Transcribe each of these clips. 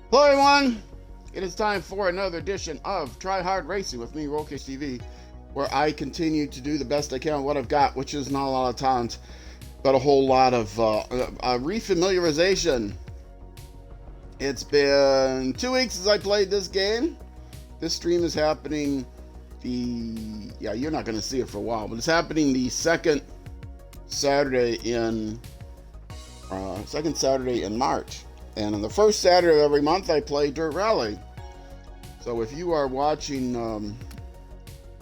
Hello everyone! It is time for another edition of Try Hard Racing with me, Rollcase TV, where I continue to do the best I can with what I've got, which is not a lot of talent, but a whole lot of refamiliarization. It's been 2 weeks since I played this game. This stream is happening you're not going to see it for a while, but it's happening the second Saturday in March. And on the first Saturday of every month, I play Dirt Rally. So if you are watching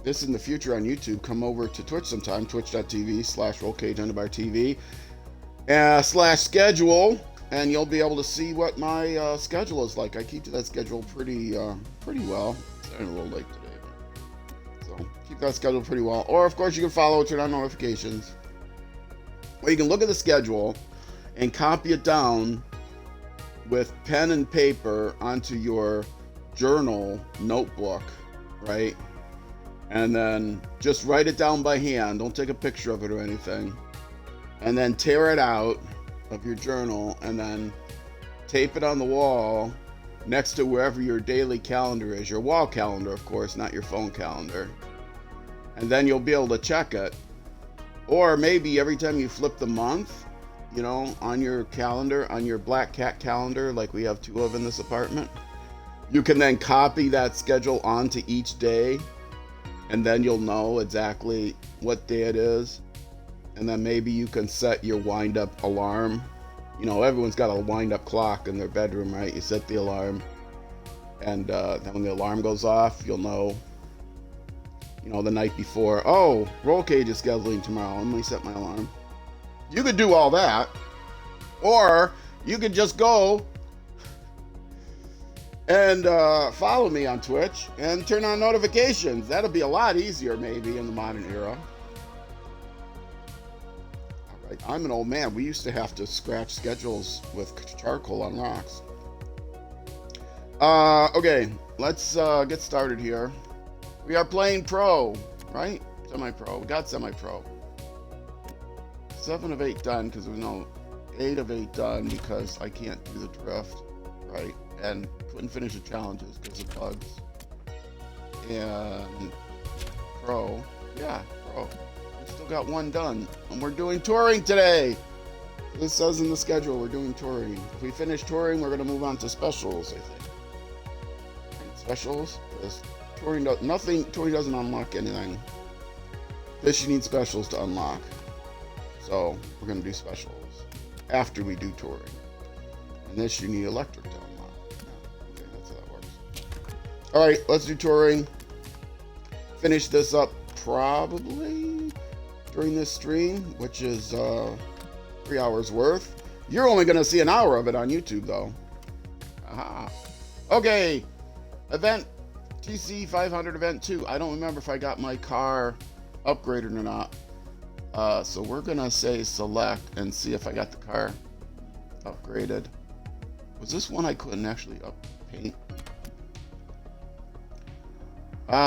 this in the future on YouTube, come over to Twitch sometime, twitch.tv/rollcage_TV /schedule, and you'll be able to see what my schedule is like. I keep to that schedule pretty well. It's a little late today, so keep that schedule pretty well. Or of course you can follow, turn on notifications, or you can look at the schedule and copy it down with pen and paper onto your journal notebook, right? And then just write it down by hand. Don't take a picture of it or anything. And then tear it out of your journal and then tape it on the wall next to wherever your daily calendar is. Your wall calendar, of course, not your phone calendar. And then you'll be able to check it. Or maybe every time you flip the month, you know, on your calendar, on your black cat calendar, like we have 2 of in this apartment, you can then copy that schedule onto each day, and then you'll know exactly what day it is. And then maybe you can set your wind-up alarm. You know, everyone's got a wind-up clock in their bedroom, right? You set the alarm, and then when the alarm goes off, you'll know, you know, the night before, oh, Roll Cage is scheduling tomorrow. Let me set my alarm. You could do all that, or you could just go and follow me on Twitch and turn on notifications. That'll be a lot easier maybe in the modern era. All right, I'm an old man. We used to have to scratch schedules with charcoal on rocks. Okay, let's get started here. We are playing pro, right? Semi-pro. We got semi-pro. 7 of 8 done because there's no 8 of 8 done because I can't do the drift, right? And couldn't finish the challenges because of bugs. And pro, yeah, pro. We still got 1 done, and we're doing touring today. This says in the schedule we're doing touring. If we finish touring, we're gonna move on to specials, I think. And specials, because touring doesn't unlock anything. This you need specials to unlock. So we're going to do specials after we do touring. And this you need electric to unlock. Yeah, okay, that's how that works. All right, let's do touring. Finish this up probably during this stream, which is 3 hours worth. You're only going to see an hour of it on YouTube, though. Aha. Okay, event TC 500 event 2. I don't remember if I got my car upgraded or not. So we're gonna say select and see if I got the car upgraded. Was this one I couldn't actually paint?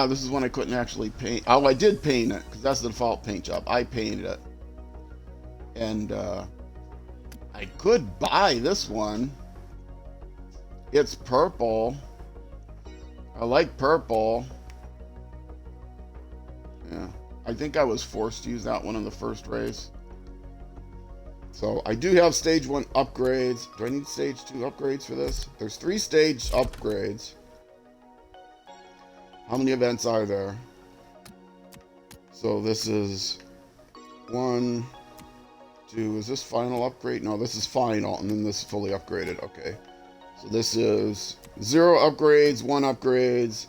This is one I couldn't actually paint. Oh, I did paint it because that's the default paint job. I painted it, and I could buy this one. It's purple. I like purple. Yeah. I think I was forced to use that one in the first race. So I do have stage 1 upgrades. Do I need stage 2 upgrades for this? There's 3 stage upgrades. How many events are there? So this is 1, 2. Is this final upgrade? No, this is final, and then this is fully upgraded. Okay. So this is 0 upgrades, 1 upgrades,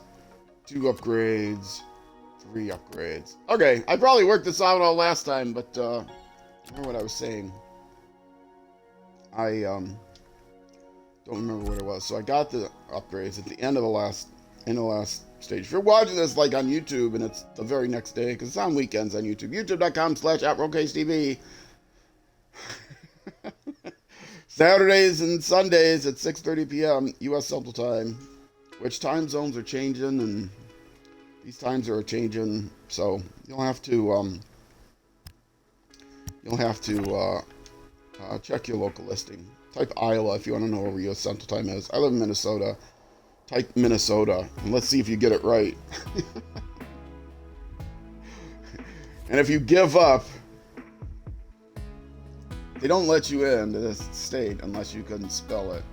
2 upgrades, 3 upgrades. Okay, I probably worked this out all last time, but I remember what I was saying. I don't remember what it was. So I got the upgrades at the end of the last stage. If you're watching this like on YouTube and it's the very next day, because it's on weekends on YouTube, youtube.com/@rollcagetv. Saturdays and Sundays at 6:30 p.m. U.S. Central Time. Which time zones are changing, and these times are changing, so you'll have to check your local listing. Type Iowa if you want to know where U.S. Central Time is. I live in Minnesota. Type Minnesota, and let's see if you get it right. And if you give up, they don't let you into this state unless you can spell it.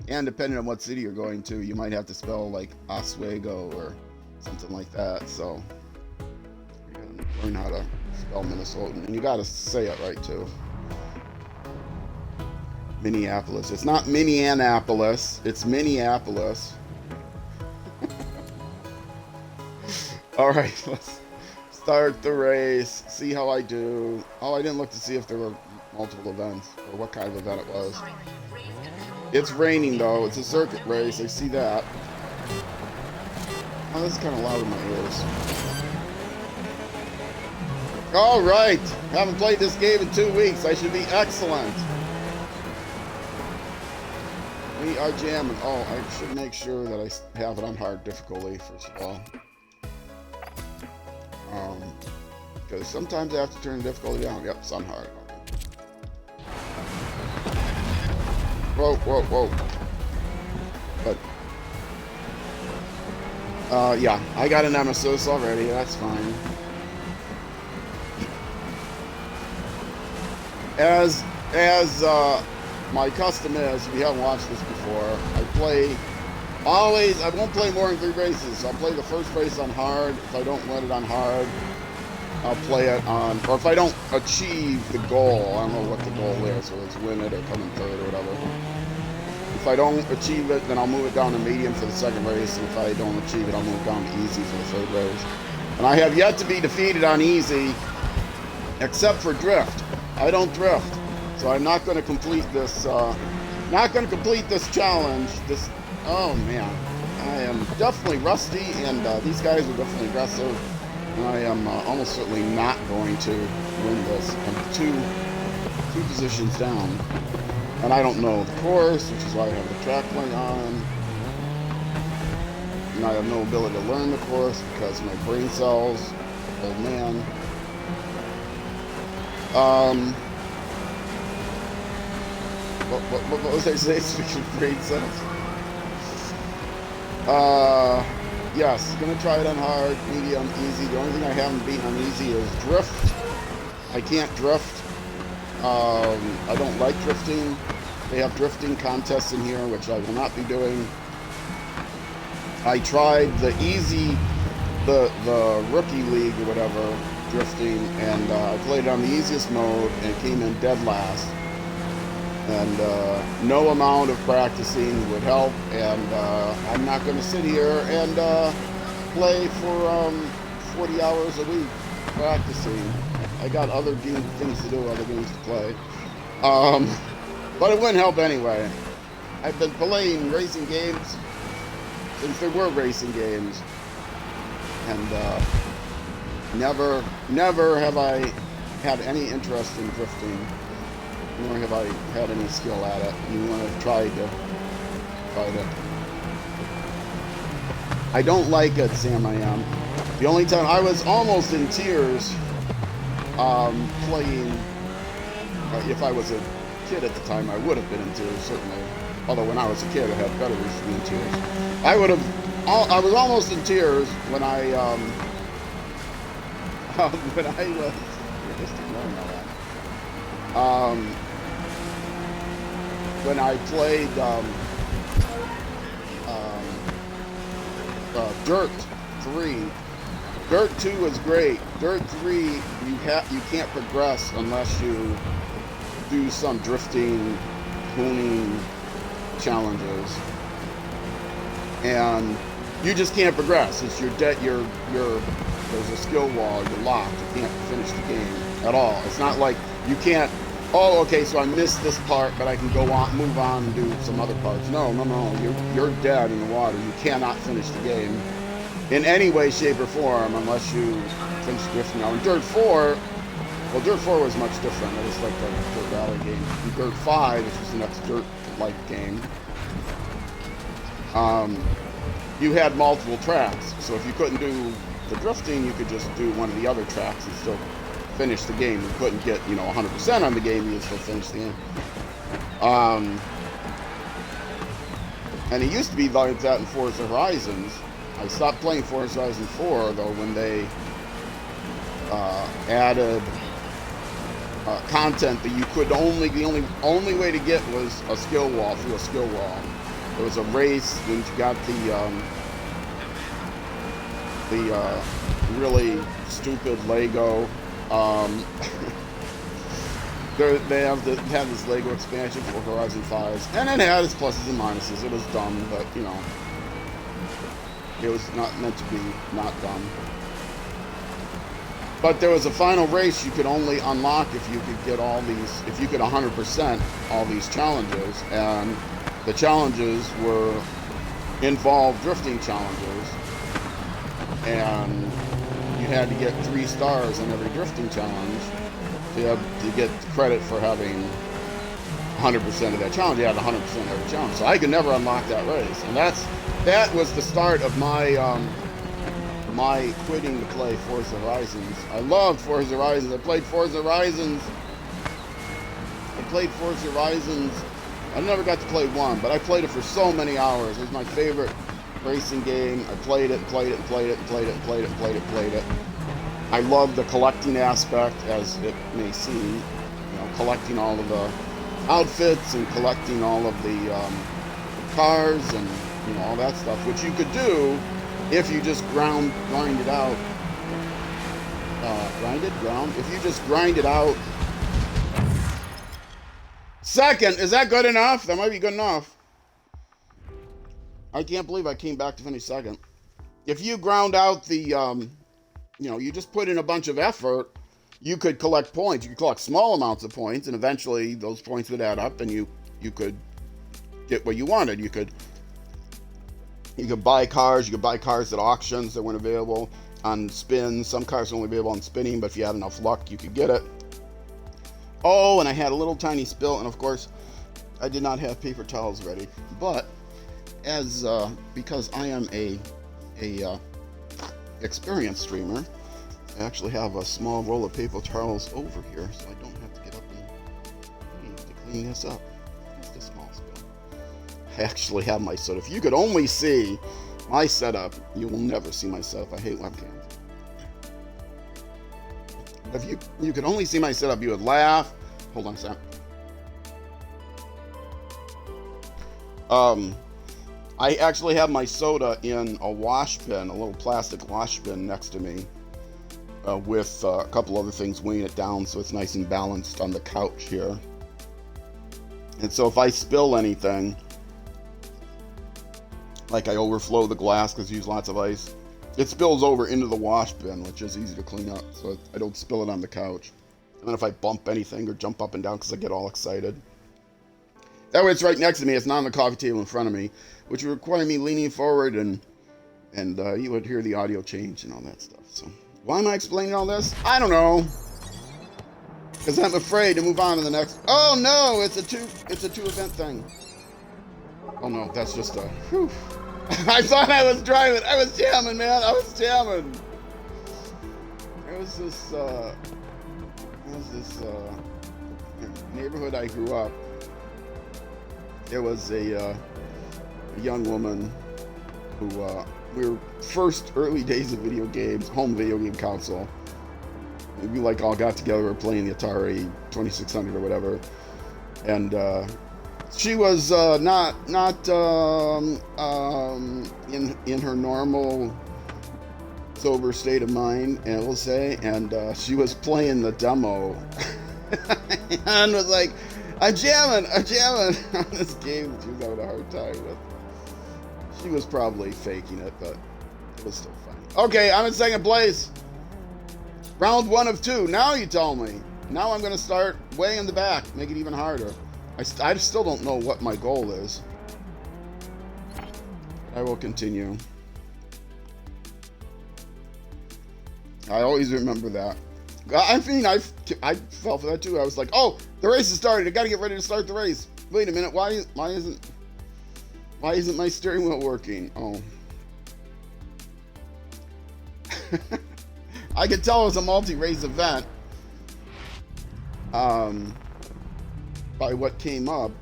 And depending on what city you're going to, you might have to spell like Oswego or something like that. So you gotta learn how to spell Minnesotan, and you gotta say it right too. Minneapolis. It's not Minneapolis. It's Minneapolis. All right, let's start the race. See how I do. Oh, I didn't look to see if there were multiple events or what kind of event it was. It's raining though. It's a circuit race. I see that. Oh, this is kind of loud in my ears. All right. Haven't played this game in 2 weeks. I should be excellent. We are jamming. Oh, I should make sure that I have it on hard difficulty first of all. Because sometimes I have to turn the difficulty down. Yep, it's on hard. Whoa, whoa, whoa. But, yeah, I got a nemesis already. That's fine. As my custom is, if you haven't watched this before, I won't play more than 3 races. So I'll play the first race on hard. If I don't win it on hard, I'll play it on, or if I don't achieve the goal, I don't know what the goal is, whether it's win it or come in third or whatever. If I don't achieve it, then I'll move it down to medium for the second race, and if I don't achieve it, I'll move it down to easy for the third race. And I have yet to be defeated on easy, except for drift. I don't drift, so I'm not going to complete this. Challenge. Oh man, I am definitely rusty, and these guys are definitely aggressive. And I am almost certainly not going to win this. I'm two positions down. And I don't know the course, which is why I have the track point on. And I have no ability to learn the course because my brain cells, old man. What was I saying? Speaking of brain cells. Yes, gonna try it on hard, medium, easy. The only thing I haven't beaten on easy is drift. I can't drift. I don't like drifting. They have drifting contests in here, which I will not be doing. I tried the easy, the rookie league or whatever, drifting, and I played it on the easiest mode and came in dead last. And no amount of practicing would help, and I'm not going to sit here and play for 40 hours a week practicing. I got other things to do, other games to play. But it wouldn't help anyway. I've been playing racing games since there were racing games, and never have I had any interest in drifting. Nor have I had any skill at it. Even when I've tried to fight it. I don't like it, Sam. I am. The only time I was almost in tears playing. If I was a kid at the time, I would have been in tears certainly. Although when I was a kid, I had better reason to be in tears. I was almost in tears when I was. Just ignoring all that. When I played Dirt 3, Dirt 2 was great. Dirt 3, you can't progress unless you do some drifting, hooning challenges, and you just can't progress. It's you're dead. There's a skill wall. You're locked. You can't finish the game at all. It's not like you can't. Oh, okay, so I missed this part, but I can go on, move on, and do some other parts. No. You're dead in the water. You cannot finish the game in any way, shape, or form unless you finish drifting. Now, in Dirt 4, Dirt 4 was much different. It was like the Dirt Rally game. In Dirt 5, which was the next Dirt-like game, you had multiple tracks. So if you couldn't do the drifting, you could just do one of the other tracks and still finish the game. You couldn't get 100% on the game, you still finish the game. Um, and it used to be like that in Forza Horizons. I stopped playing Forza Horizon 4 though when they added content that you could the only way to get was a skill wall through a skill wall. There was a race when you got the really stupid Lego. They have this Lego expansion for Horizon 5, and it had its pluses and minuses. It was dumb, but you know, it was not meant to be not dumb. But there was a final race you could only unlock if you could get if you could 100% all these challenges, and the challenges involved drifting challenges, and you had to get 3 stars on every drifting challenge to get credit for having 100% of that challenge. You had 100% of every challenge, so I could never unlock that race, and that was the start of my quitting to play Forza Horizons. I loved Forza Horizons. I played Forza Horizons. I never got to play 1, but I played it for so many hours. It was my favorite racing game. I played it. I love the collecting aspect, as it may seem. You know, collecting all of the outfits and collecting all of the cars and all that stuff, which you could do if you just grind it out. If you just grind it out. Second, is that good enough? That might be good enough. I can't believe I came back to finish second. If you ground out the, you just put in a bunch of effort, you could collect points. You could collect small amounts of points, and eventually those points would add up, and you could get what you wanted. You could buy cars. You could buy cars at auctions that weren't available on spins. Some cars are only available on spinning, but if you had enough luck, you could get it. Oh, and I had a little tiny spill, and of course, I did not have paper towels ready. But because I am a experienced streamer, I actually have a small roll of paper towels over here, so I don't have to get up and clean this up. Just a small spill. I actually have my setup. If you could only see my setup, you will never see my setup. I hate webcams. If you could only see my setup, you would laugh. Hold on a sec. I actually have my soda in a wash bin, a little plastic wash bin next to me, with a couple other things weighing it down so it's nice and balanced on the couch here. And so if I spill anything, like I overflow the glass because I use lots of ice, it spills over into the wash bin, which is easy to clean up, so I don't spill it on the couch. And then if I bump anything or jump up and down because I get all excited, that way it's right next to me. It's not on the coffee table in front of me, which would require me leaning forward, and you would hear the audio change and all that stuff. So why am I explaining all this? I don't know. Because I'm afraid to move on to the next. Oh no, it's a two event thing. Oh no, that's just a. Whew. I thought I was driving. I was jamming, man. I was jamming. It was this neighborhood I grew up. There was a young woman who we were first early days of video games, home video game console. We all got together, we were playing the Atari 2600 or whatever, and she was not in her normal sober state of mind, and we'll say, and she was playing the demo and was like, I'm jamming on this game that she was having a hard time with. She was probably faking it, but it was still funny. Okay, I'm in second place. Round 1 of 2. Now you tell me. Now I'm going to start way in the back, make it even harder. I still don't know what my goal is. I will continue. I always remember that. I mean, I fell for that too. I was like, oh, the race is starting. I got to get ready to start the race. Wait a minute. Why isn't my steering wheel working? Oh. I could tell it was a multi-race event by what came up.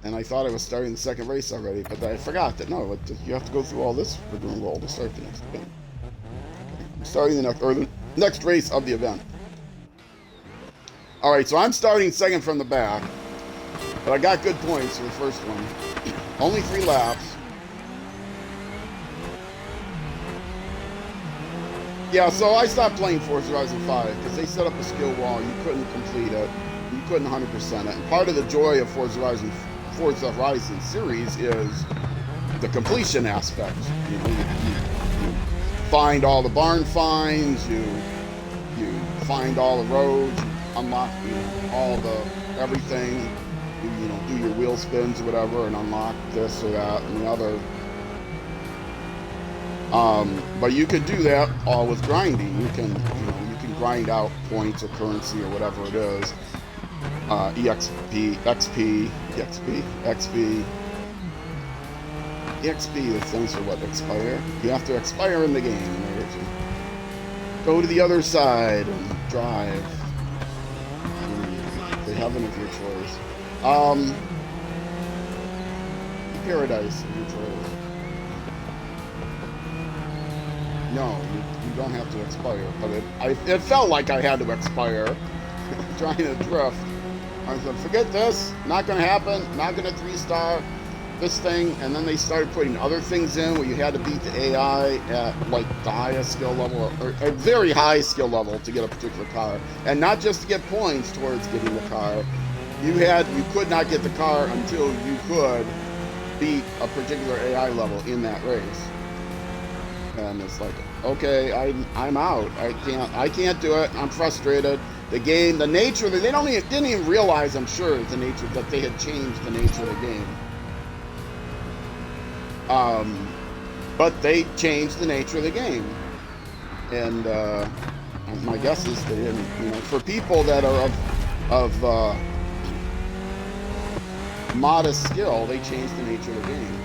And I thought I was starting the second race already, but I forgot that no, you have to go through all this rigmarole to start the next event. Okay. I'm starting the next race of the event. All right, so I'm starting second from the back, but I got good points for the first one. Only 3 laps. Yeah, so I stopped playing Forza Horizon 5 because they set up a skill wall. You couldn't complete it. You couldn't 100% it. And part of the joy of Forza Horizon series is the completion aspect. You find all the barn finds. You find all the roads. You unlock all the everything. You do your wheel spins or whatever and unlock this or that and the other. But you could do that all with grinding. You can grind out points or currency or whatever it is. EXP, XP, the things are what expire. You have to expire in the game in order to go to the other side and drive. The heaven of your choice. Paradise of your choice. No, you don't have to expire, but it felt like I had to expire trying to drift. I said, forget this, not going to happen, not going to 3-star this thing, and then they started putting other things in where you had to beat the AI at like the highest skill level, or a very high skill level to get a particular car, and not just to get points towards getting the car. You could not get the car until you could beat a particular AI level in that race. And it's like, okay, I'm out. I can't do it. I'm frustrated. The game, the nature, they didn't even realize, I'm sure, the nature that they had changed the nature of the game. But they changed the nature of the game, and my guess is they didn't. For people that are of modest skill, they changed the nature of the game,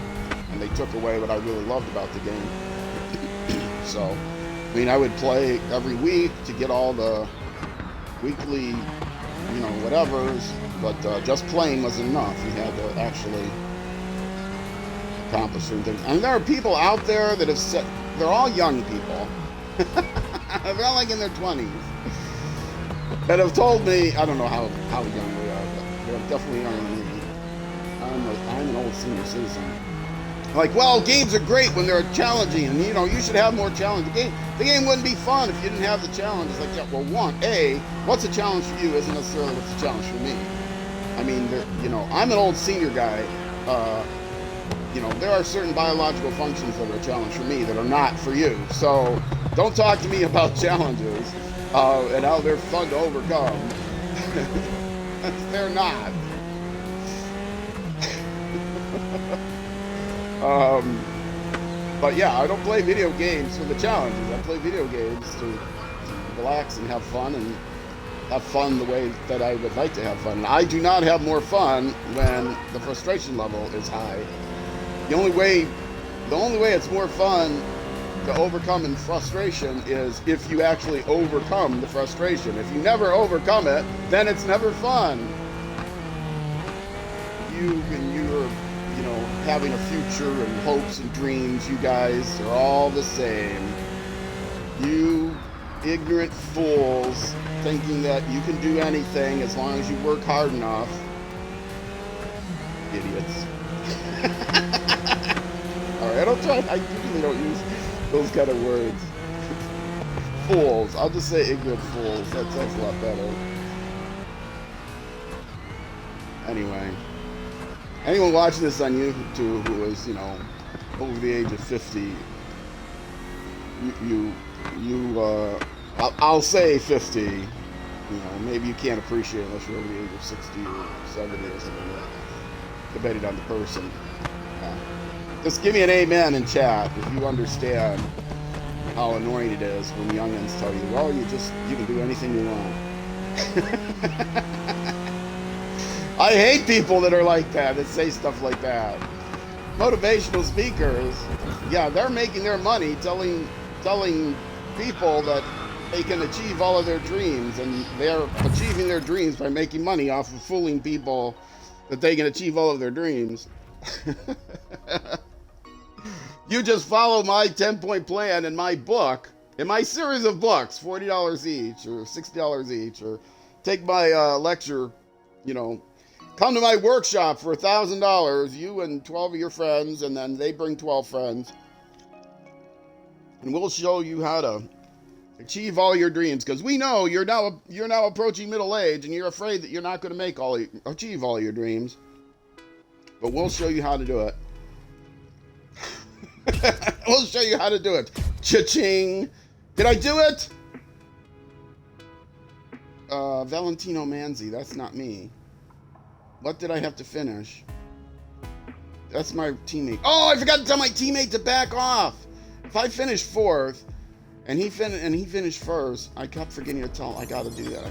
and they took away what I really loved about the game. So, I would play every week to get all the weekly, whatevers, but just playing wasn't enough. You had to actually accomplish certain things. And there are people out there that have said, they're all young people. They're all like in their 20s. That have told me, I don't know how young they are, but they're definitely younger than me. I'm an old senior citizen. Like, well, games are great when they're challenging, and you should have more challenge. The game wouldn't be fun if you didn't have the challenge. It's like, yeah, well, what's a challenge for you isn't necessarily what's a challenge for me. I'm an old senior guy. There are certain biological functions that are a challenge for me that are not for you. So don't talk to me about challenges and how they're fun to overcome. They're not. But yeah, I don't play video games for the challenges. I play video games to relax and have fun the way that I would like to have fun. I do not have more fun when the frustration level is high. The only way it's more fun to overcome in frustration is if you actually overcome the frustration. If you never overcome it, then it's never fun. You're having a future and hopes and dreams, you guys are all the same. You ignorant fools thinking that you can do anything as long as you work hard enough. Idiots. Alright, I usually don't use those kind of words. Fools. I'll just say ignorant fools. That sounds a lot better. Anyway. Anyone watching this on YouTube who is, over the age of 50, I'll say 50. Maybe you can't appreciate it unless you're over the age of 60 or 70 or something like that, depending on the person. Just give me an amen in chat if you understand how annoying it is when youngins tell you, well, you can do anything you want. I hate people that are like that say stuff like that. Motivational speakers, yeah, they're making their money telling people that they can achieve all of their dreams, and they're achieving their dreams by making money off of fooling people that they can achieve all of their dreams. You just follow my 10-point plan in my book, in my series of books, $40 each or $60 each, or take my lecture, you know, come to my workshop for $1,000, you and 12 of your friends, and then they bring 12 friends, and we'll show you how to achieve all your dreams, because we know you're now approaching middle age, and you're afraid that you're not going to achieve all your dreams, but we'll show you how to do it. We'll show you how to do it. Cha-ching! Did I do it? Valentino Manzi, that's not me. What did I have to finish? That's my teammate. Oh, I forgot to tell my teammate to back off. If I finished fourth and he finished first, I kept forgetting to tell him I gotta do that.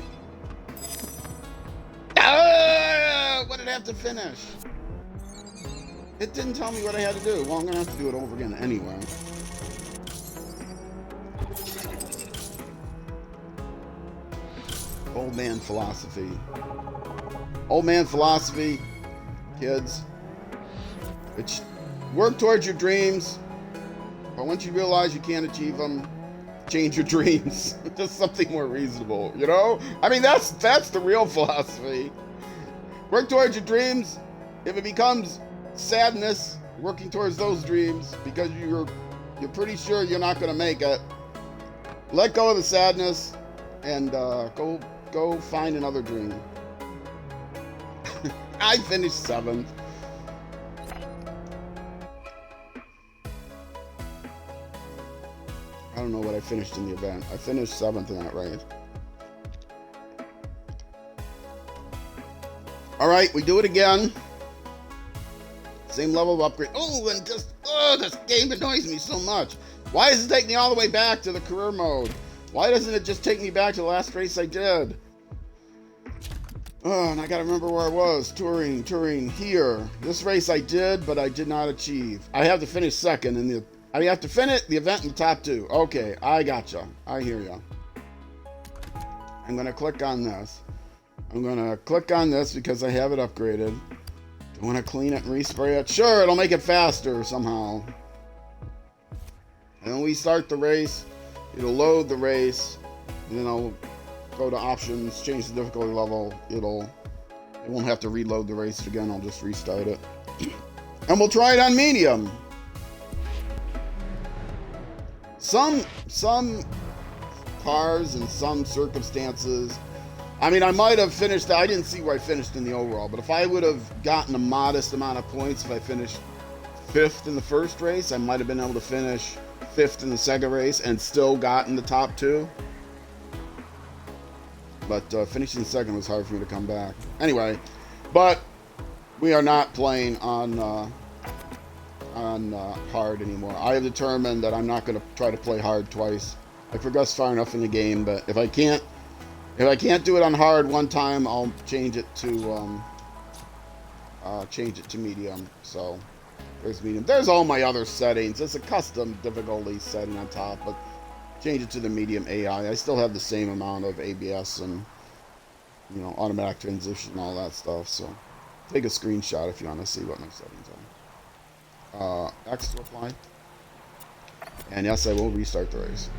What did I have to finish? It didn't tell me what I had to do. Well, I'm gonna have to do it over again anyway. Old man philosophy. Old man philosophy, kids. It's work towards your dreams, but once you realize you can't achieve them, change your dreams. Just something more reasonable, you know? I mean, that's the real philosophy. Work towards your dreams. If it becomes sadness, working towards those dreams because you're pretty sure you're not going to make it, let go of the sadness and go find another dream. I finished 7th. I don't know what I finished in the event. I finished 7th in that race. All right, we do it again. Same level of upgrade. Oh, and just, this game annoys me so much. Why does it take me all the way back to the career mode? Why doesn't it just take me back to the last race I did? Oh, and I gotta remember where I was. Touring here. This race I did, but I did not achieve. I have to finish second in I have to finish the event in the top 2. Okay, I gotcha. I hear ya. I'm gonna click on this. I'm gonna click on this because I have it upgraded. Do I want to clean it and respray it? Sure, it'll make it faster somehow. And then we start the race. It'll load the race. And then I'll go to options, change the difficulty level. It won't have to reload the race again. I'll just restart it. And we'll try it on medium. Some cars and some circumstances. I mean, I might have finished. I didn't see where I finished in the overall, but if I would have gotten a modest amount of points, if I finished 5th in the first race, I might have been able to finish 5th in the second race and still gotten the top 2. But finishing second was hard for me to come back. Anyway, but we are not playing on hard anymore. I have determined that I'm not going to try to play hard twice. I progressed far enough in the game, but if I can't do it on hard one time, I'll change it to medium. So there's medium. There's all my other settings. It's a custom difficulty setting on top, but change it to the medium AI. I still have the same amount of ABS and automatic transition and all that stuff. So take a screenshot if you want to see what my settings are. X to apply. And yes, I will restart the race.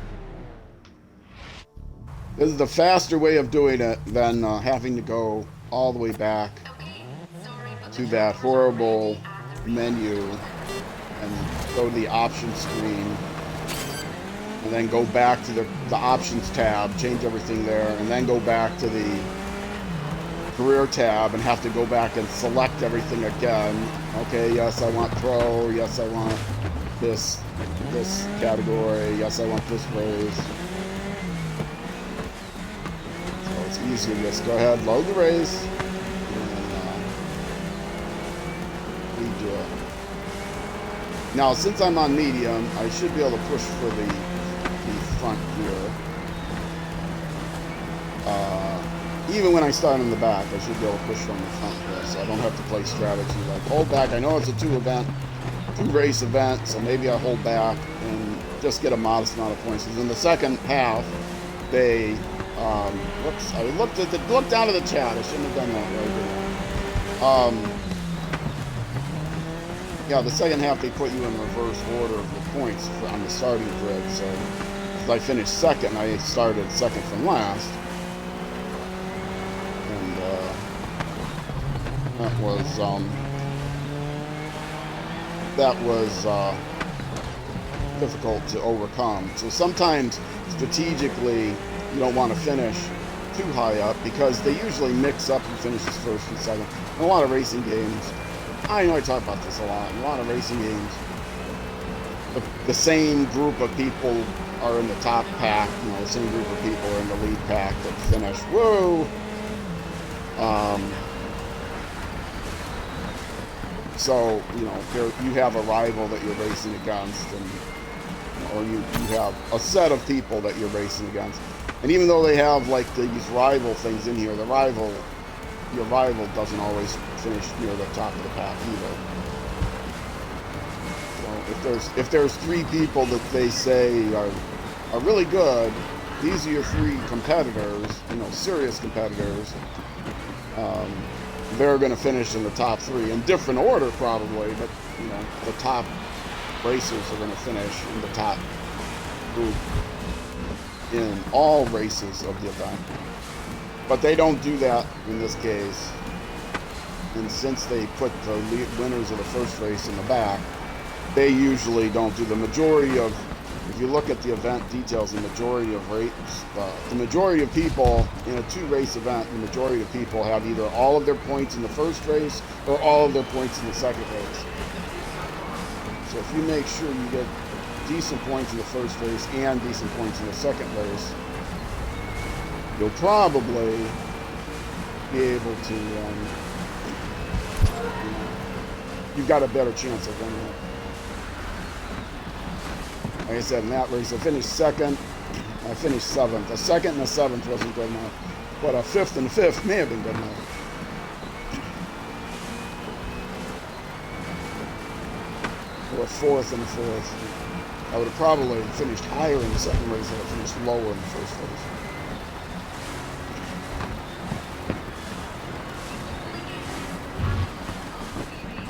This is the faster way of doing it than having to go all the way back to that horrible menu and go to the options screen and then go back to the options tab, change everything there, and then go back to the career tab and have to go back and select everything again. Okay, yes, I want pro. Yes, I want this category. Yes, I want this race. It's easier to just go ahead, load the race, and redo it. Now, since I'm on medium, I should be able to push for the front here. Even when I start in the back, I should be able to push from the front here, so I don't have to play strategy like hold back. I know it's a two race event, so maybe I hold back and just get a modest amount of points. Because in the second half, they whoops, I looked down at the chat. I shouldn't have done that right there. Um, yeah, the second half they put you in reverse order of the points on the starting grid. So if I finished second, I started second from last, and that was difficult to overcome. So sometimes strategically you don't want to finish too high up because they usually mix up who finishes first and second. In a lot of racing games, I know I talk about this a lot. In a lot of racing games, the same group of people are in the top pack. You know, the same group of people are in the lead pack that finish. Whoa! So you know, you have a rival that you're racing against, and or you have a set of people that you're racing against. And even though they have like these rival things in here, your rival doesn't always finish near the top of the pack either. So if there's three people that they say are really good, these are your three competitors, you know, serious competitors. They're going to finish in the top three in different order probably, but you know, the top racers are going to finish in the top group in all races of the event. But they don't do that in this case. And since they put the winners of the first race in the back, they usually don't do the majority of, if you look at the event details, the majority of people in a two-race event, the majority of people have either all of their points in the first race or all of their points in the second race. So if you make sure you get decent points in the first race and decent points in the second race, you'll probably be able to, you've got a better chance of winning it. Like I said, in that race, I finished second. I finished seventh. A second and a seventh wasn't good enough, but a fifth and a fifth may have been good enough. Or a fourth and a fourth. I would have probably finished higher in the second race than I finished lower in the first race.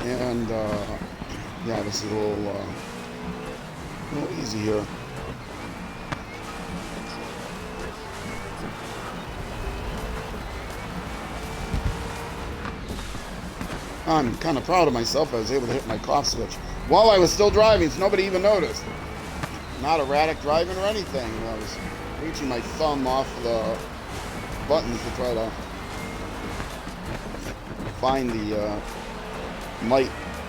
And yeah, this is a little easy here. I'm kind of proud of myself. I was able to hit my cough switch while I was still driving, so nobody even noticed. Not erratic driving or anything. I was reaching my thumb off the buttons to try to find the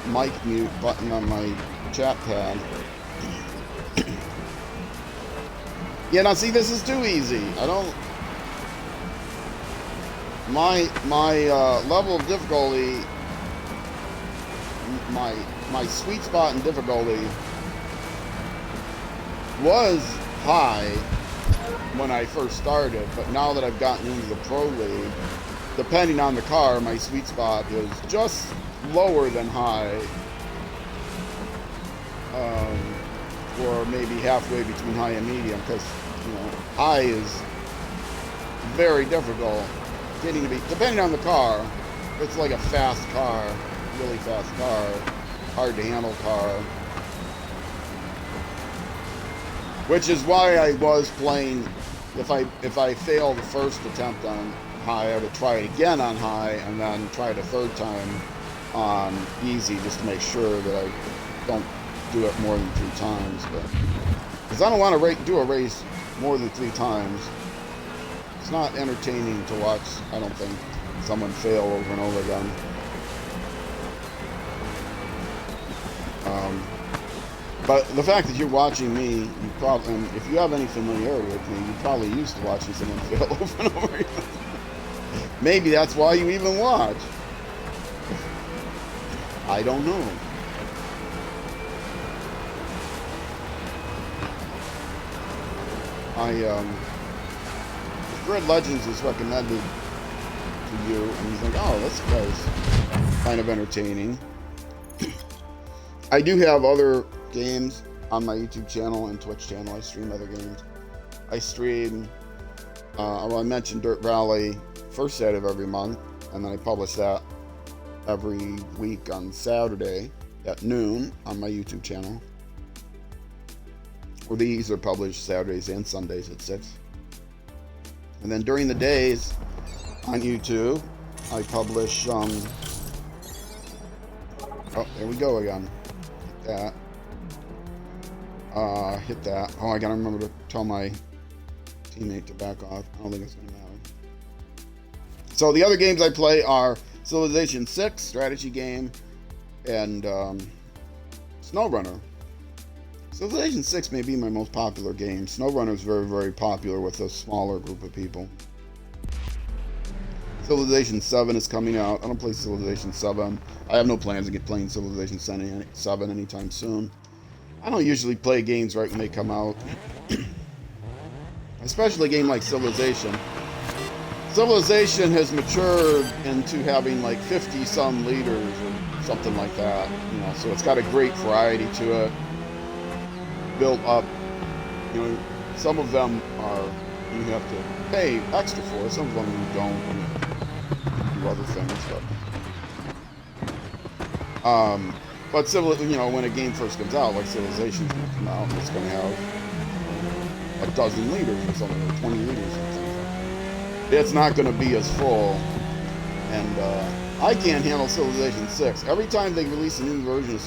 mic mute button on my chat pad. Yeah, now see, this is too easy. I don't. My level of difficulty, my sweet spot in difficulty was high when I first started, but now that I've gotten into the Pro League, depending on the car, my sweet spot is just lower than high, or maybe halfway between high and medium, because you know, high is very difficult getting to be, depending on the car. It's like a fast car, really fast car, hard to handle car, which is why I was playing. If I fail the first attempt on high, I would try it again on high and then try it a third time on easy, just to make sure that I don't do it more than 3 times. But because I don't want to do a race more than 3 times. It's not entertaining to watch, I don't think, someone fail over and over again. But the fact that you're watching me, you probably, and if you have any familiarity with me, you're probably used to watching someone fail over and over again. Maybe that's why you even watch. I don't know. If Grid Legends is recommended to you, and you think, oh, this guy's kind of entertaining. I do have other games on my YouTube channel and Twitch channel. I stream other games. I stream, well, I mentioned Dirt Rally first Saturday of every month, and then I publish that every week on Saturday at noon on my YouTube channel. Where these are published Saturdays and Sundays at 6. And then during the days on YouTube, I publish, oh, there we go again. Hit that. Hit that. Oh, I gotta remember to tell my teammate to back off. I don't think it's gonna matter. So the other games I play are Civilization 6, strategy game, and SnowRunner. Civilization 6 may be my most popular game. SnowRunner is very, very popular with a smaller group of people. Civilization 7 is coming out. I don't play Civilization 7. I have no plans to get playing Civilization 7 anytime soon. I don't usually play games right when they come out. Especially a game like Civilization. Civilization has matured into having like 50-some leaders or something like that. You know, so it's got a great variety to it. Built up, you know, some of them are you have to pay extra for, some of them you don't, and do other things, but you know, when a game first comes out, like Civilization's going to come out, and it's going to have a dozen leaders or something, or 20 leaders or something. It's not going to be as full, and I can't handle Civilization 6. Every time they release a new version of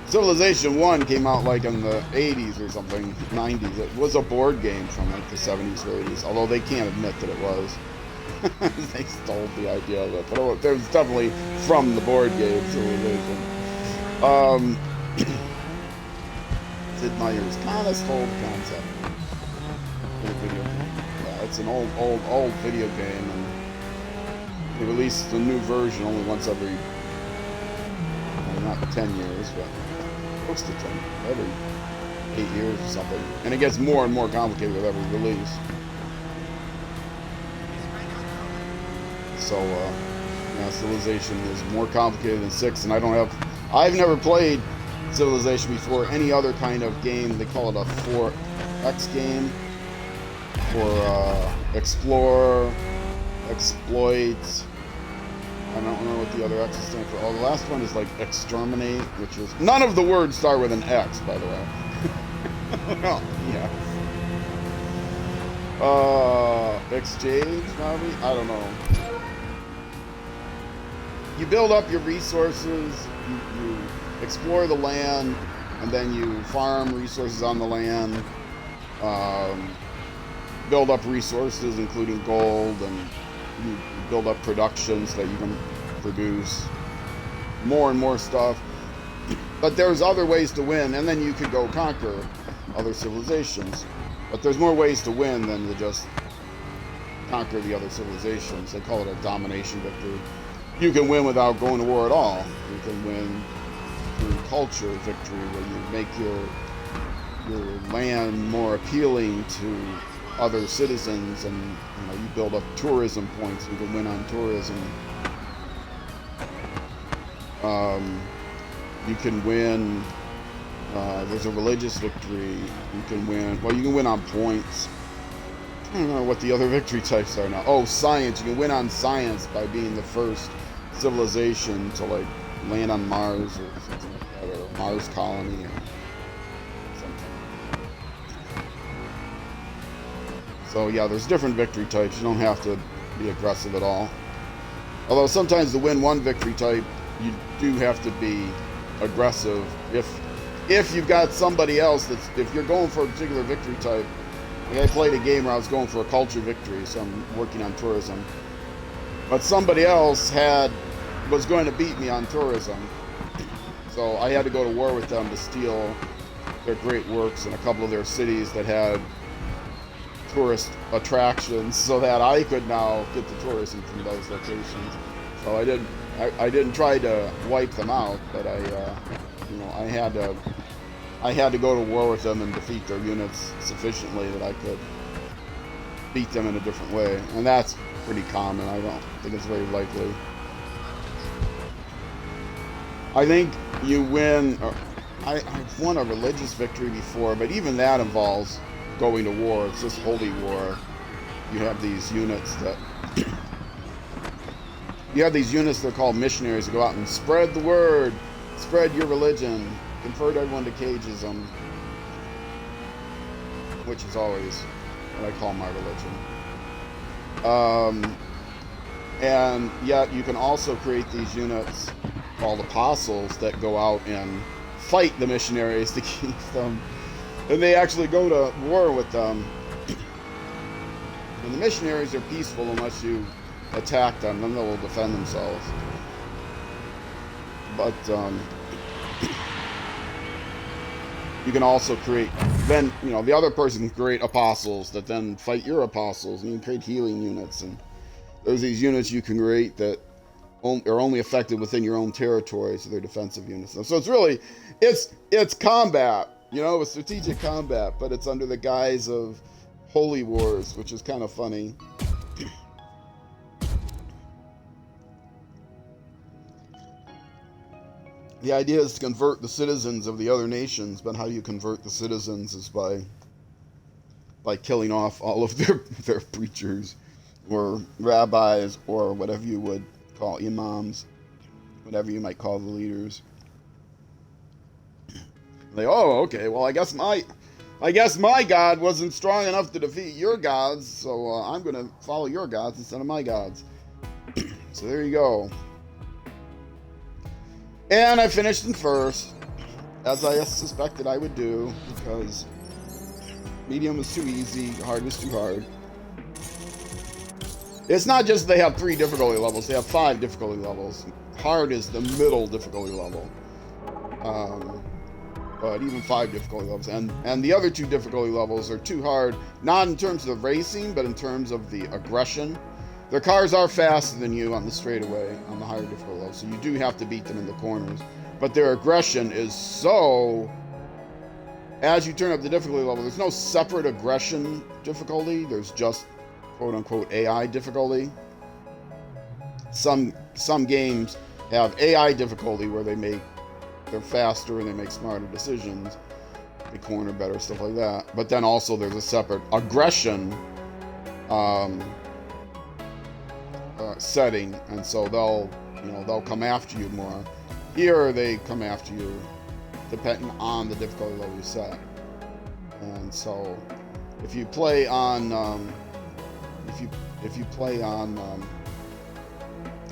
Civilization 1 came out like in the 80s or something, 90s. It was a board game from like the 70s or 80s, although they can't admit that it was. They stole the idea of it, but it was definitely from the board game Civilization. Sid Meier's kind of stole the concept in a video game. Yeah, it's an old video game, and they release the new version only once every, well, not 10 years, but close to 10, every 8 years or something. And it gets more and more complicated with every release. So, yeah, Civilization is more complicated than 6, and I've never played Civilization before any other kind of game. They call it a 4X game, or explore, exploit. I don't know what the other X's stand for. Oh, the last one is like exterminate, which is... None of the words start with an X, by the way. Oh, yeah. Exchange, maybe? I don't know. You build up your resources, you explore the land, and then you farm resources on the land. Build up resources, including gold, and you build up production so that you can produce more and more stuff. But there's other ways to win, and then you could go conquer other civilizations. But there's more ways to win than to just conquer the other civilizations. They call it a domination victory. You can win without going to war at all. You can win through culture victory, where you make your land more appealing to other citizens, and you know, you build up tourism points. You can win on tourism. You can win. There's a religious victory. You can win. Well, you can win on points. I don't know what the other victory types are now. Oh, science. You can win on science by being the first civilization to like land on Mars or something like that, or a Mars colony or something. So yeah, there's different victory types. You don't have to be aggressive at all. Although sometimes to win one victory type, you do have to be aggressive. If you've got somebody else if you're going for a particular victory type. Like I played a game where I was going for a culture victory, so I'm working on tourism. But somebody else was going to beat me on tourism. So I had to go to war with them to steal their great works in a couple of their cities that had tourist attractions, so that I could now get the tourism from those locations. So I didn't try to wipe them out, but I had to go to war with them and defeat their units sufficiently that I could beat them in a different way. And that's pretty common. I don't think it's very likely. I think you win... I've won a religious victory before, but even that involves going to war. It's just holy war. You have these units that You have these units, they're called missionaries, that go out and spread the word, spread your religion, convert everyone to cageism, which is always what I call my religion. And yet you can also create these units called apostles that go out and fight the missionaries to keep them, and they actually go to war with them. And the missionaries are peaceful unless you attack them, then they will defend themselves. But you can also create, then, you know, the other person can create apostles that then fight your apostles, and you can create healing units, and there's these units you can create that are only effective within your own territory, so they're defensive units. So it's really, it's combat, you know, it's strategic combat, but it's under the guise of holy wars, which is kind of funny. The idea is to convert the citizens of the other nations, but how you convert the citizens is by killing off all of their preachers or rabbis or whatever you would call imams, whatever you might call the leaders. They, oh, okay, well, I guess my God wasn't strong enough to defeat your gods, so I'm going to follow your gods instead of my gods. So there you go. And I finished in first, as I suspected I would do, because medium was too easy, hard was too hard. It's not just they have 3 difficulty levels, they have 5 difficulty levels. Hard is the middle difficulty level. But even 5 difficulty levels. And the other 2 difficulty levels are too hard, not in terms of racing, but in terms of the aggression. Their cars are faster than you on the straightaway, on the higher difficulty level, so you do have to beat them in the corners. But their aggression is so... As you turn up the difficulty level, there's no separate aggression difficulty. There's just quote-unquote AI difficulty. Some games have AI difficulty where they're faster and they make smarter decisions. They corner better, stuff like that. But then also there's a separate aggression setting, and so they'll come after you more. Here they come after you depending on the difficulty level you set. And so if you play on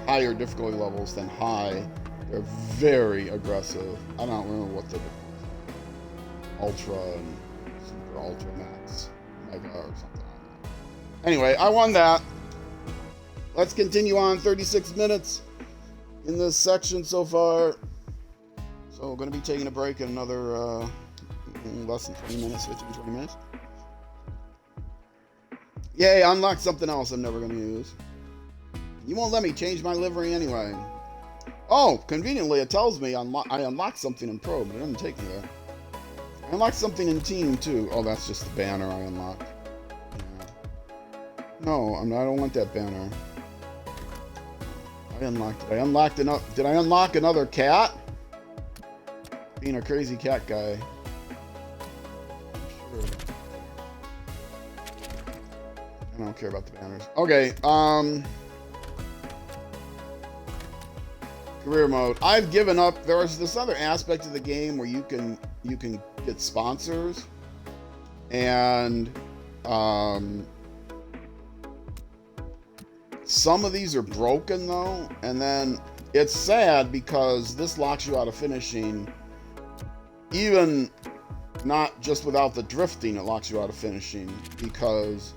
higher difficulty levels than high, they're very aggressive. I don't remember what the ultra and super ultra max mega or something. Anyway, I won that. Let's continue on. 36 minutes in this section so far. So we're going to be taking a break in another less than 20 minutes, 15, 20 minutes. Yay, I unlocked something else I'm never going to use. You won't let me change my livery anyway. Oh, conveniently it tells me I unlocked something in Pro, but it doesn't take me there. I unlocked something in Team too. Oh, that's just the banner I unlocked. Yeah. No, I don't want that banner. I unlocked it. Did I unlock another cat? Being a crazy cat guy. I'm sure. I don't care about the banners. Okay, career mode. I've given up. There's this other aspect of the game where you can get sponsors, and some of these are broken though, and then it's sad because this locks you out of finishing. Even not just without the drifting, it locks you out of finishing, because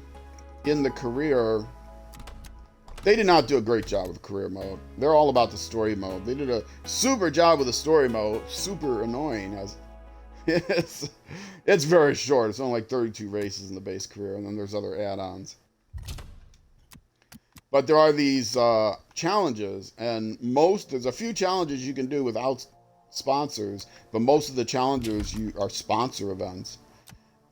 in the career, they did not do a great job with the career mode. They're all about the story mode. They did a super job with the story mode. Super annoying, as it's very short. It's only like 32 races in the base career, and then there's other add-ons. But there are these challenges, and there's a few challenges you can do without sponsors, but most of the challenges are sponsor events.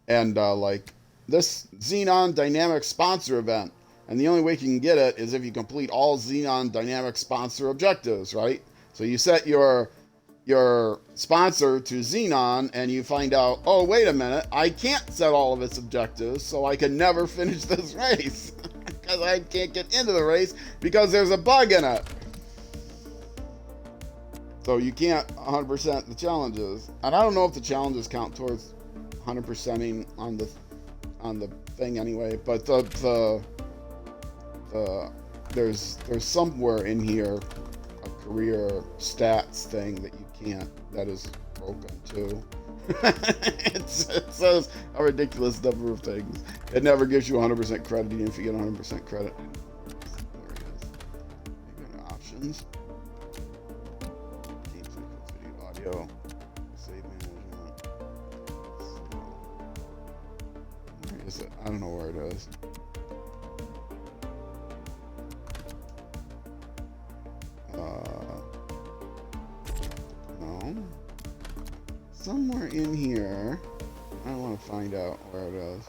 And like this Xenon Dynamic sponsor event, and the only way you can get it is if you complete all Xenon Dynamic sponsor objectives, right? So you set your sponsor to Xenon, and you find out, oh, wait a minute, I can't set all of its objectives, so I can never finish this race. Because I can't get into the race because there's a bug in it. So you can't 100% the challenges. And I don't know if the challenges count towards 100%ing on the thing anyway, but there's somewhere in here a career stats thing that you can't, that is broken too. It says a ridiculous number of things. It never gives you 100% credit even if you get 100% credit. Where it is. Maybe under options. Games, video, audio. Save management. Where is it? I don't know where it is. No. Somewhere in here. I want to find out where it is.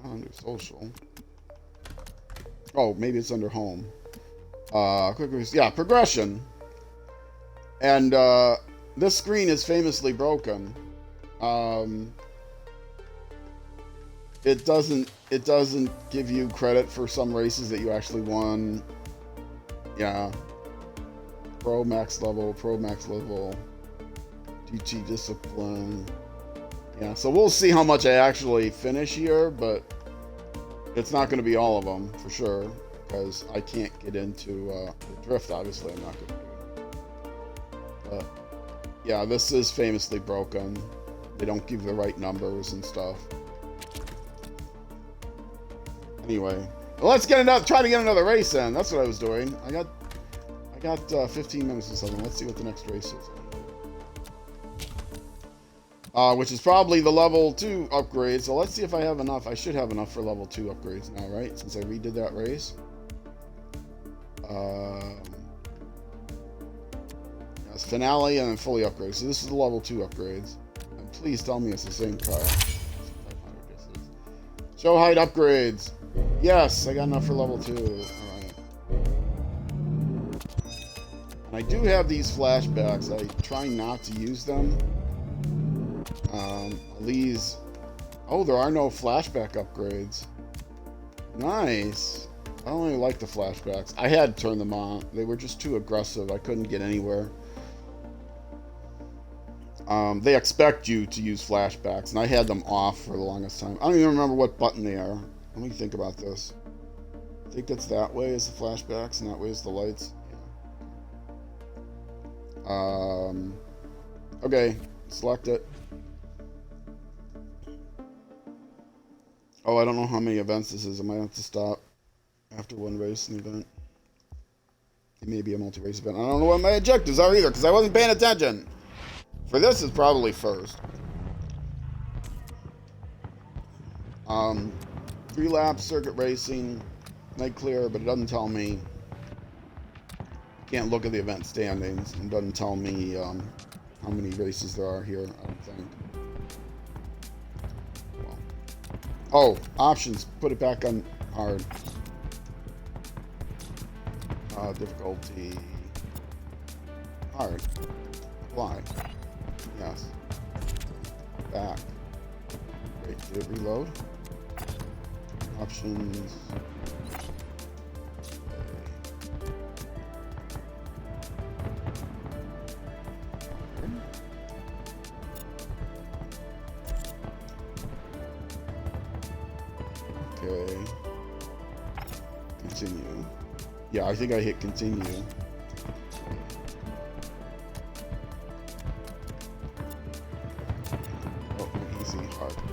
Under social. Oh, maybe it's under home. Yeah, progression. And this screen is famously broken. It doesn't give you credit for some races that you actually won. Yeah. Pro max level, DT discipline. Yeah, so we'll see how much I actually finish here, but it's not going to be all of them for sure, because I can't get into the drift. Obviously, I'm not going to do it. But yeah, this is famously broken. They don't give the right numbers and stuff. Anyway, well, let's get try to get another race in. That's what I was doing. I got 15 minutes or something. Let's see what the next race is. Which is probably the level 2 upgrade. So let's see if I have enough. I should have enough for level 2 upgrades now, right? Since I redid that race. Yes, finale and then fully upgraded. So this is the level 2 upgrades. And please tell me it's the same car. Show height upgrades. Yes, I got enough for level 2. Alright. And I do have these flashbacks. I try not to use them. These... Oh, there are no flashback upgrades. Nice. I don't really like the flashbacks. I had to turn them on. They were just too aggressive. I couldn't get anywhere. They expect you to use flashbacks, and I had them off for the longest time. I don't even remember what button they are. Let me think about this. I think that's that way is the flashbacks, and that way is the lights. Yeah. Okay, select it. Oh, I don't know how many events this is. I might have to stop after one race and event. It may be a multi-race event. I don't know what my objectives are either, because I wasn't paying attention. For this, it's probably first. 3 laps, circuit racing, night clear, but it doesn't tell me. Can't look at the event standings. It doesn't tell me how many races there are here, I don't think. Well. Oh, options. Put it back on hard. Difficulty. Hard. Apply. Yes. Back. Wait, did it reload? Options. Okay. Continue. Yeah, I think I hit continue.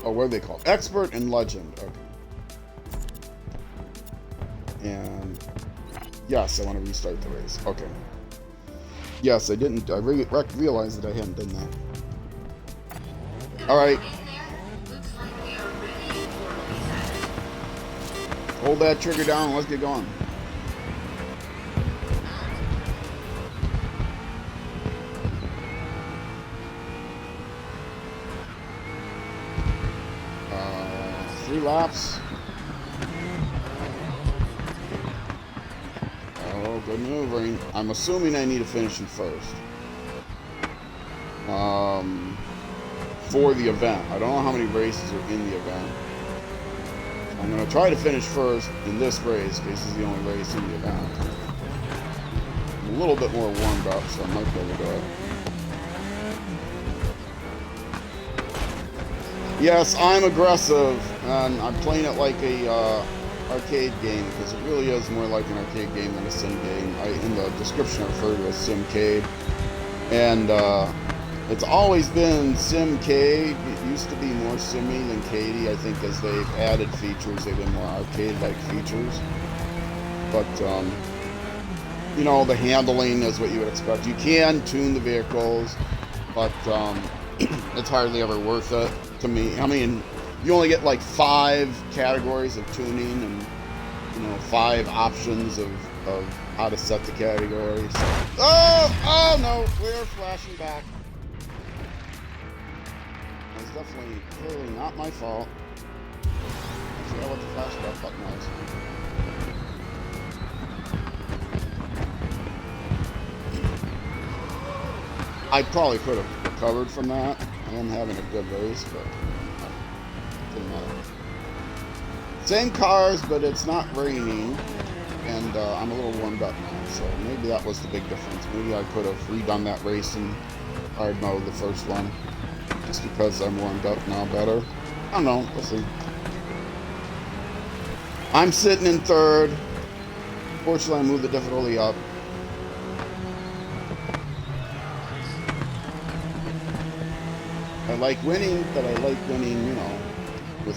Oh, what are they called? Expert and Legend. Okay. And yes, I want to restart the race. Okay. Yes, I didn't. I realized that I hadn't done that. All right. Hold that trigger down. Let's get going. Three laps. Oh, good maneuvering. I'm assuming I need to finish in first. For the event. I don't know how many races are in the event. I'm going to try to finish first in this race, because this is the only race in the event. little bit more warmed up, so I might be able to do it. Yes, I'm aggressive, and I'm playing it like a arcade game, because it really is more like an arcade game than a sim game. In the description I refer to it as sim-cade, and it's always been sim-cade. It used to be more simmy than cadey. I think as they've added features, they've been more arcade-like features. But you know, the handling is what you would expect. You can tune the vehicles, but it's hardly ever worth it to me. I mean, you only get like 5 categories of tuning, and you know, 5 options of how to set the category. So, oh no, we're flashing back. It's definitely clearly not my fault. I forgot what the flashback button was. I probably could have recovered from that. I am having a good race, but it didn't matter. Same cars, but it's not raining, and I'm a little warmed up now, so maybe that was the big difference. Maybe I could have redone that race in hard mode, the first one, just because I'm warmed up now better. I don't know, we'll see. I'm sitting in 3rd. Fortunately, I moved the difficulty up. I like winning, but I like winning, you know, with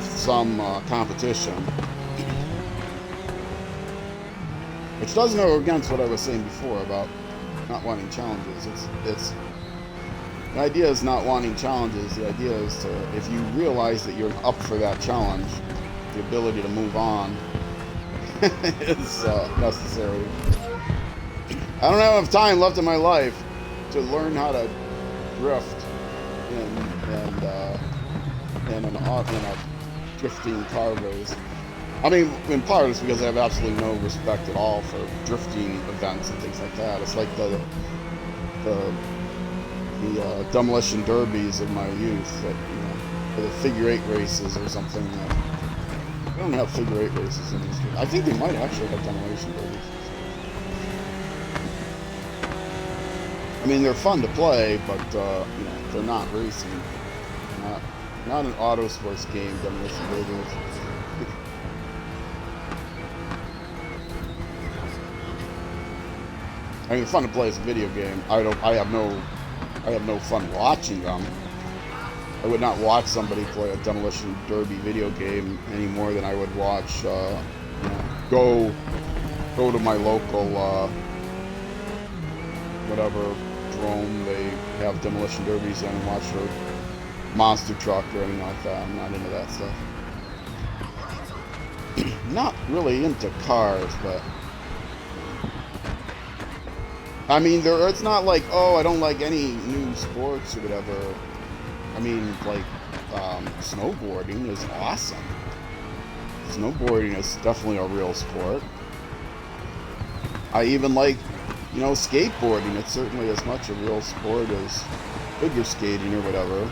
some competition, which doesn't go against what I was saying before about not wanting challenges. It's the idea is not wanting challenges. The idea is to, if you realize that you're up for that challenge, the ability to move on is necessary. I don't have enough time left in my life to learn how to drift in a drifting car race. I mean, in part it's because I have absolutely no respect at all for drifting events and things like that. It's like the demolition derbies of my youth, that, you know, the figure 8 races or something. They don't have figure 8 races in these. I think they might actually have demolition derbies. I mean, they're fun to play, but you know, they're not racing. Not an auto sports game. Demolition derbies. I mean, they're fun to play as a video game. I have no fun watching them. I would not watch somebody play a demolition derby video game any more than I would watch, you know, go to my local, whatever drome they have demolition derbies in and watch a monster truck or anything like that. I'm not into that stuff. Not really into cars, but I mean, it's not like, oh, I don't like any new sports or whatever. I mean, like, snowboarding is awesome. Snowboarding is definitely a real sport. I even like, you know, skateboarding. It's certainly as much a real sport as figure skating or whatever.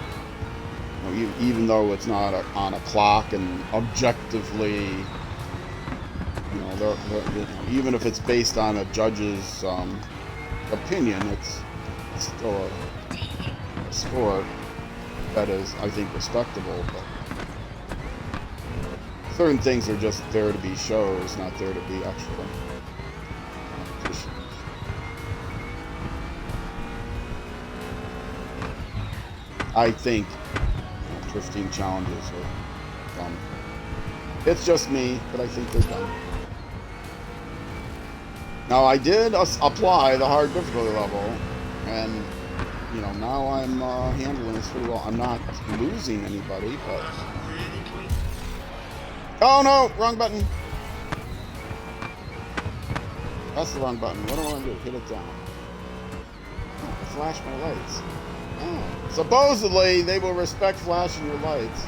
You know, even though it's not on a clock and objectively, you know, even if it's based on a judge's opinion, it's still a sport that is, I think, respectable. But certain things are just there to be shows, not there to be actual competitions. I think drifting challenges are dumb. It's just me, but I think they're dumb. Now, I did apply the hard difficulty level, and, you know, now I'm handling this pretty well. I'm not losing anybody, but... Oh, no! Wrong button! That's the wrong button. What do I want to do? Hit it down. Oh, I flashed my lights. Oh. Supposedly, they will respect flashing your lights.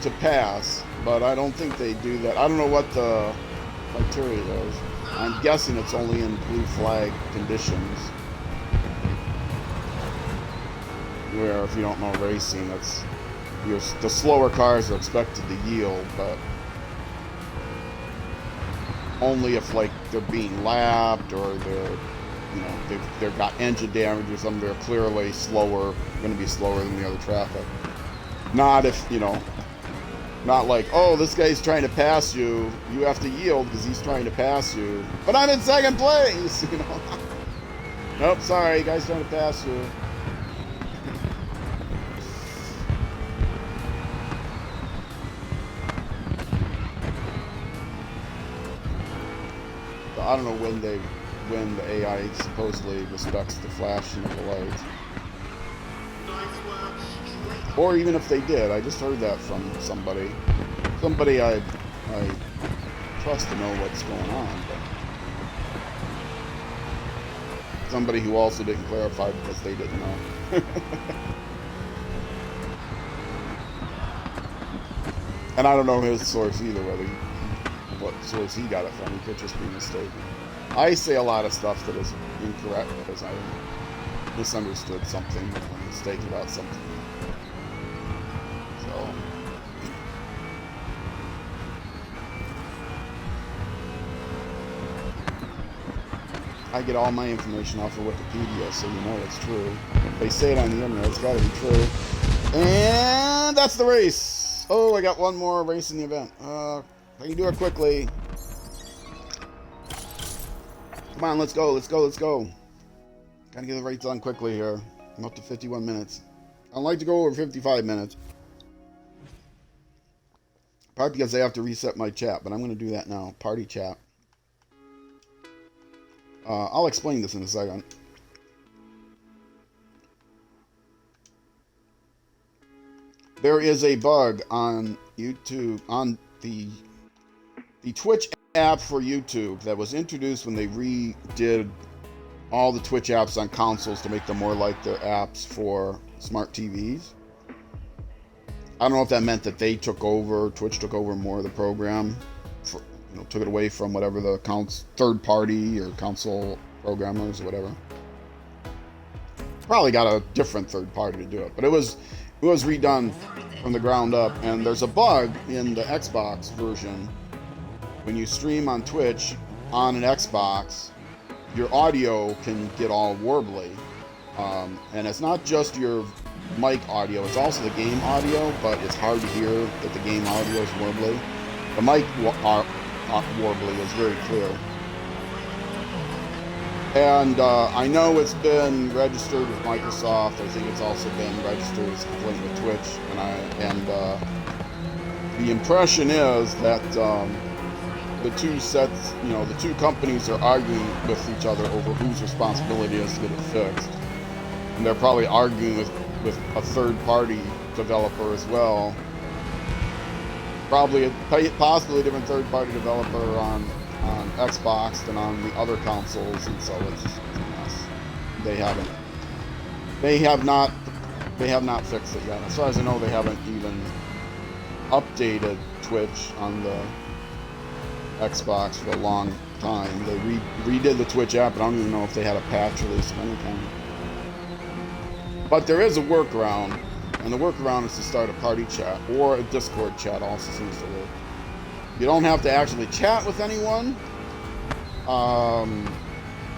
To pass, but I don't think they do that. I don't know what the criteria is. I'm guessing it's only in blue flag conditions, where if you don't know racing, it's the slower cars are expected to yield, but only if like they're being lapped or they've got engine damage or something. They're clearly slower, going to be slower than the other traffic. Not if not like, oh, this guy's trying to pass you, you have to yield because he's trying to pass you, but I'm in second place. Nope, sorry, guy's trying to pass you. I don't know when the AI supposedly respects the flashing of the lights. Or even if they did. I just heard that from somebody. Somebody I trust to know what's going on. But somebody who also didn't clarify because they didn't know. And I don't know his source either, what source he got it from. He could just be mistaken. I say a lot of stuff that is incorrect because I misunderstood something or mistaken about something. So I get all my information off of Wikipedia, so you know it's true. If they say it on the internet, it's got to be true. And that's the race. Oh, I got one more race in the event. I can do it quickly. Come on, let's go, let's go, let's go. Gotta get the race done quickly here. I'm up to 51 minutes. I'd like to go over 55 minutes. Probably because I have to reset my chat, but I'm going to do that now. Party chat. I'll explain this in a second. There is a bug on YouTube, on the Twitch app for YouTube that was introduced when they redid all the Twitch apps on consoles to make them more like their apps for smart TVs. I don't know if that meant that they took over, Twitch took over more of the program, took it away from whatever the third party or console programmers or whatever. Probably got a different third party to do it, but it was redone from the ground up. And there's a bug in the Xbox version. When you stream on Twitch on an Xbox, your audio can get all warbly. And it's not just your mic audio, it's also the game audio, but it's hard to hear that the game audio is warbly. The mic warbly is very clear. And I know it's been registered with Microsoft. I think it's also been registered as a complaint with Twitch. And the impression is that the two sets, the two companies are arguing with each other over whose responsibility is to get it fixed. And they're probably arguing with a third-party developer as well. Possibly a different third-party developer on Xbox than on the other consoles, and so it's a mess. They have not fixed it yet. As far as I know, they haven't even updated Twitch on the Xbox for a long time. They redid the Twitch app, but I don't even know if they had a patch release of any kind. But there is a workaround, and the workaround is to start a party chat, or a Discord chat also seems to work. You don't have to actually chat with anyone.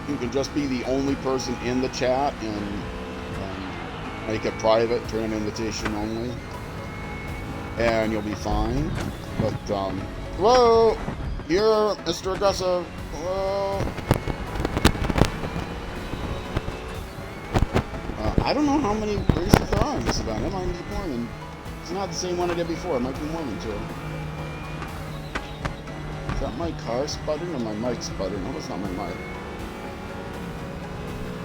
You can just be the only person in the chat and make it private, turn an invitation only, and you'll be fine. But, hello! Here, Mr. Aggressive. Hello! I don't know how many races there are in this event. It might be more than... It's not the same one I did before. It might be more than 2. Is that my car sputtering or my mic sputtering? No, it's not my mic.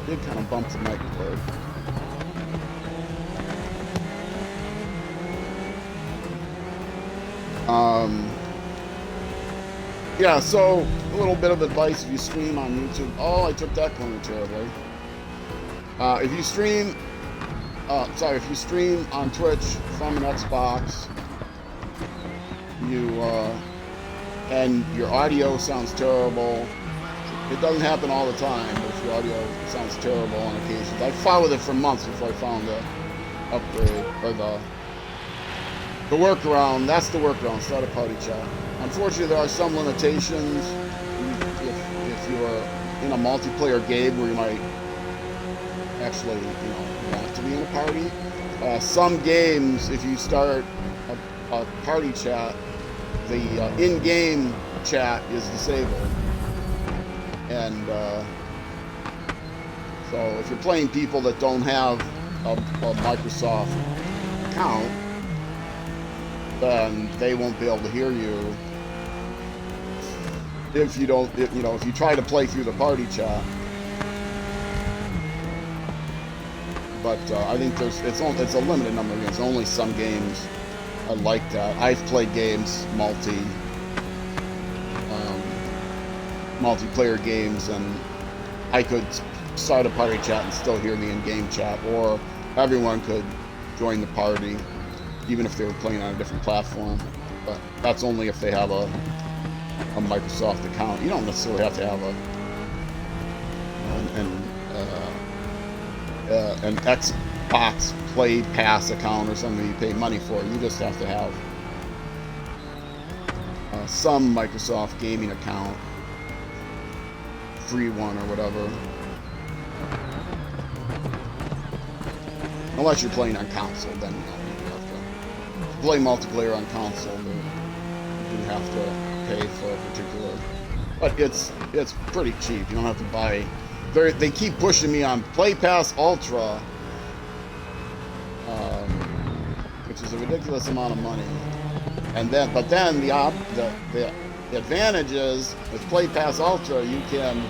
I did kind of bump the mic cord. Yeah, so a little bit of advice if you stream on YouTube. Oh, I took that corner terribly. If you stream on Twitch from an Xbox, and your audio sounds terrible. It doesn't happen all the time, but if your audio sounds terrible on occasions. I fought with it for months before I found the upgrade, or the workaround, that's the workaround, start a party chat. Unfortunately, there are some limitations if you are in a multiplayer game where you might actually, have to be in a party. Some games, if you start a party chat, the in-game chat is disabled. And so if you're playing people that don't have a Microsoft account, then they won't be able to hear you if you don't, if you try to play through the party chat. But I think it's a limited number of games. Only some games are like that. I've played games, multiplayer games, and I could start a party chat and still hear the in-game chat, or everyone could join the party, even if they were playing on a different platform. But that's only if they have a Microsoft account. You don't necessarily have to have an Xbox Play Pass account or something you pay money for. You just have to have some Microsoft gaming account, free one or whatever. Unless you're playing on console, then you have to play multiplayer on console. You have to pay for a particular, but it's pretty cheap. You don't have to buy. They keep pushing me on Play Pass Ultra, which is a ridiculous amount of money. But then the advantage is with Play Pass Ultra, you can.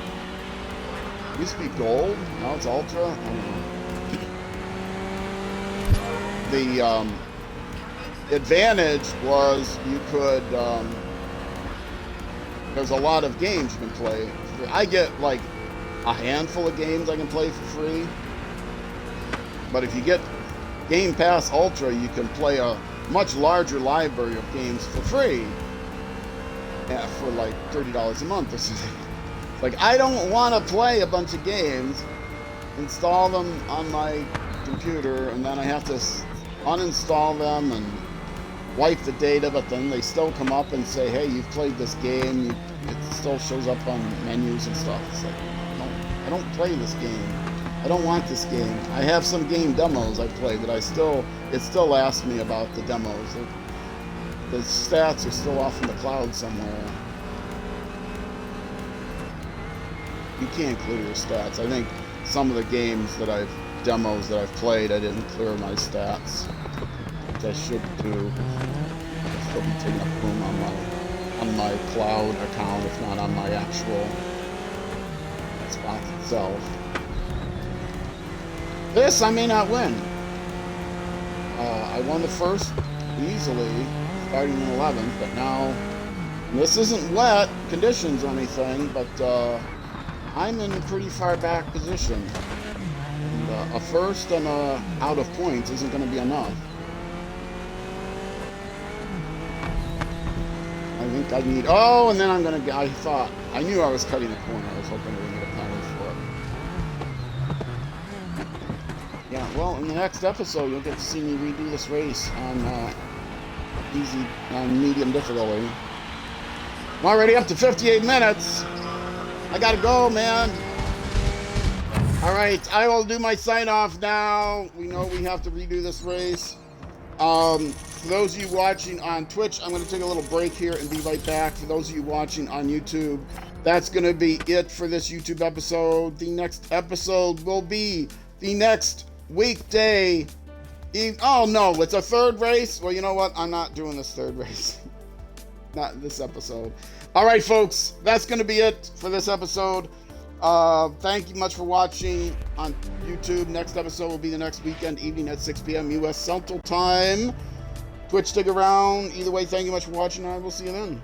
It used to be gold, now it's Ultra. I don't know. The advantage was you could. There's a lot of games you can play. I get like a handful of games I can play for free. But if you get Game Pass Ultra, you can play a much larger library of games for free. Yeah, for like $30 a month or something. Like, I don't want to play a bunch of games, install them on my computer, and then I have to uninstall them and wipe the data, but then they still come up and say, hey, you've played this game. It still shows up on menus and stuff. It's like, I don't play this game. I don't want this game. I have some game demos I played that it still asks me about the demos. The stats are still off in the cloud somewhere. You can't clear your stats. I think some of the demos that I've played, I didn't clear my stats, which I should do. I'll still be taking up room on my cloud account, if not on my actual Xbox itself. This I may not win. I won the first easily, starting in 11th, but now this isn't wet conditions or anything, but I'm in a pretty far back position. And, a first and out of points isn't going to be enough. I think I need. Oh, and then I'm going to. I knew I was cutting the corner. I was hoping to get a penalty for it. Yeah, well, in the next episode, you'll get to see me redo this race on medium difficulty. I'm already up to 58 minutes. I gotta go, man. All right, I will do my sign-off now. We know we have to redo this race. For those of you watching on Twitch, I'm going to take a little break here and be right back. For those of you watching on YouTube, that's going to be it for this YouTube episode. The next episode will be the next weekday. Oh, no, it's a third race? Well, you know what? I'm not doing this third race. Not this episode. All right, folks, that's going to be it for this episode. Thank you much for watching on YouTube. Next episode will be the next weekend evening at 6 p.m. U.S. Central Time. Twitch, stick around. Either way, thank you much for watching. I will see you then.